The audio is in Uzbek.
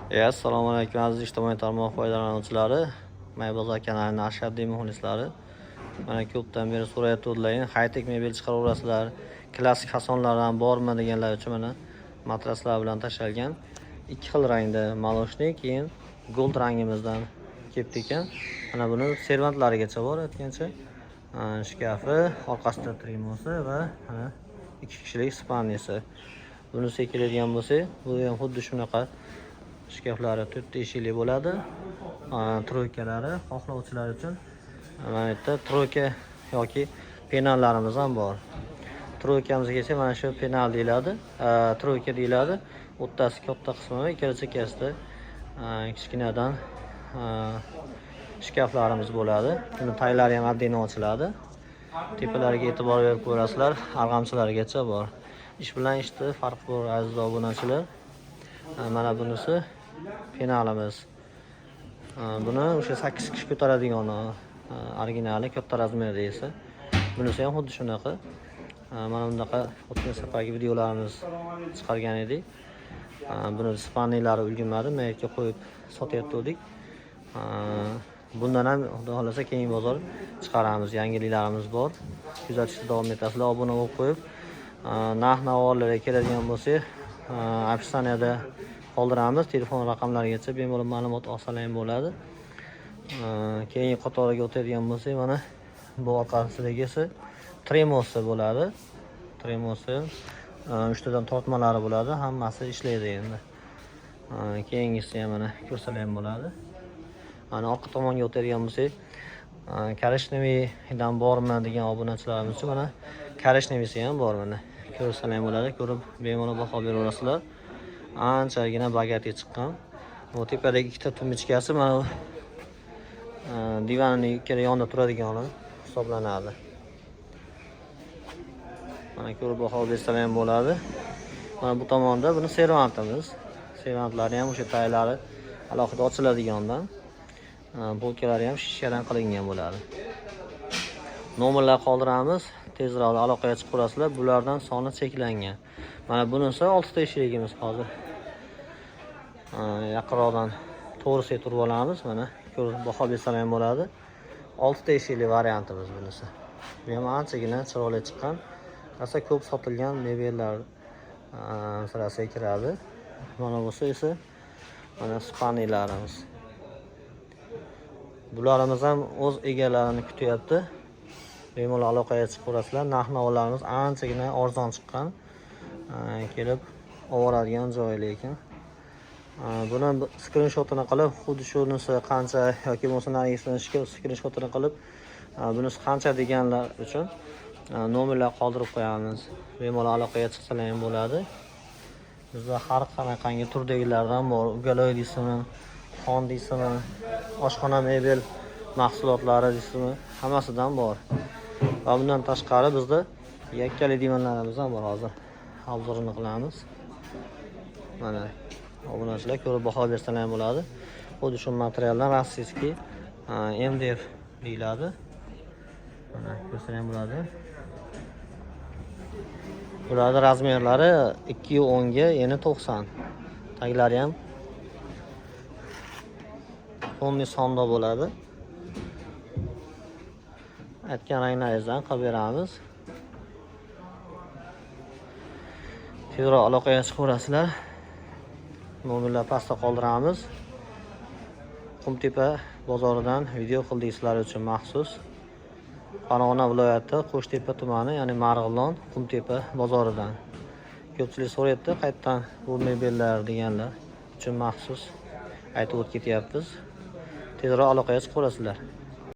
Assalomu alaykum aziz ijtimoiy tarmoq foydalanuvchilari. Maybozor kanalining ashaddiy muxlislari. Mana ko'pdan beri so'rayotganlar, high-tech mebel chiqaraverasizlar, klassik fasonlardan bormi deganlar uchun mana matraslar bilan tashalgan. Ikki xil rangda maloshnik, keyin gold rangimizdan kelibdi ekan. Mana buni servantlarigacha bor aytgancha. Shkafi, orqasida trimosi va mana 2 kishilik spannesi. Bunisi keladigan bo'lsa, bu ham xuddi shunaqa shkaflari 4 eshikli bo'ladi. Troykalari xohlovchilar uchun mana bu yerda troyka yoki penallarimiz ham bor. Troykamizgacha mana shu penal deyiladi, troyka deyiladi. O'rtasi katta qismi va ikkala chekkasida kichkinadan shkaflarimiz bo'ladi. Buni taglari ham oddiy ochiladi. Tepalariga e'tibor berib ko'rasizlar, arg'amchilargacha bor. Ish bilan ishni farq bor aziz obunachilar. Mana bunisi penalimiz. Buni o'sha 8 kishi ko'taradigan originali katta razmerda esa. Bunisi ham xuddi shunaqa. Mana bunaqa o'tgan safargi videolarimiz chiqargan edik. Buni spannelari ulgurmadi, maytga qo'yib sotayotgandik. Bundan ham xudo xolasa keyingi bozor chiqaramiz. Yangiliklarimiz bor. Kuzatishda davom etasizlar. Obuna bo'lib qo'yib, narx-navolarga keladigan bo'lsa, opsiyaniyada qoldiramiz. Telefon raqamlarigacha bemalol ma'lumot olsalar ham bo'ladi. Keyingi qatoriga o'tadigan bo'lsak, mana bu orqasidagisi tremosi bo'ladi. Tremosi 3 tadan tortmalari bo'ladi. Hammasi ishlaydi endi. Keyingisi ham mana ko'rsalar ham bo'ladi. Mana orqa tomonga o'tadigan bo'lsak, Karishnevidan bormi degan obunachilarimiz uchun mana Karishnevisi ham bor mana. Ko'rsalar ham bo'ladi. Ko'rib bemalol baho beraverasizlar. Anchagina bagati chiqqan. Bu tepadagi ikkita tumichkasi mana divanning ikkala yonida turadigani hisoblanadi. Mana ko'rib baho bersalar ham bo'ladi. Mana bu tomonda buni servantimiz. Servantlari ham o'sha taglari alohida ochiladigandan. Bolkalari ham shishadan qilingan bo'ladi. Nomerlar qoldiramiz. Tezroq aloqaga chiqib ko'rasizlar. Bulardan soni cheklangan. Mana bunisi 6 ta eshigimiz hozir. Yaqinroqdan to'g'risiga turib olamiz. Mana ko'rib baho bersalar ham bo'ladi. 6 ta eshikli variantimiz bunisi. Bu ham anchagina chiroyli chiqqan. Asa ko'p sotilgan mebellar sirasiga kiradi. Mana bo'lsa esa mana spannellarimiz. Bularimiz ham o'z egalarini kutyapti. Bemalol aloqaga chiqib ko'rasizlar. Narx-navolarimiz anchagina arzon chiqqan. Kelib oladigan joy lekin. Buni skrinshotini qilib, xuddi shunisi qancha yoki bo'lmasa narigisini skrinshotini qilib, bunisi qancha deganlar uchun nomerlar qoldirib qo'yamiz. Bemalol aloqaga chiqsalar ham bo'ladi. Bizda har qanaqangi turdagilardan bor. Ugaloy deysizmi, xon deysizmi, oshxona mebel mahsulotlari deysizmi, hammasidan bor. Va bundan tashqari bizda yakkali divanlarimiz ham bor hozir. Obzorini qilamiz. Mana obunachilar ko'rib baho bersalar ham bo'ladi. Xuddi shu materialdan rossiyskiy MDF deyiladi. Mana ko'rsalar ham bo'ladi. Bularning razmerlari 2.10 ga yana 90. Taglari ham tonni sonda bo'ladi. Aytgan ranglaringizdan qilib beramiz. Tezroq aloqaga chiqaverasizlar. Nomerlar pastda qoldiramiz. Qumtepa bozoridan video qildik sizlar uchun maxsus. Farg'ona viloyati Qo'shtepa tumani, ya'ni Marg'ilon Qumtepa bozoridan. Ko'pchilik so'rayapti, qayerdan bu mebellar deganlar uchun maxsus aytib o'tib ketyapmiz. Tezroq aloqaga chiqaverasizlar.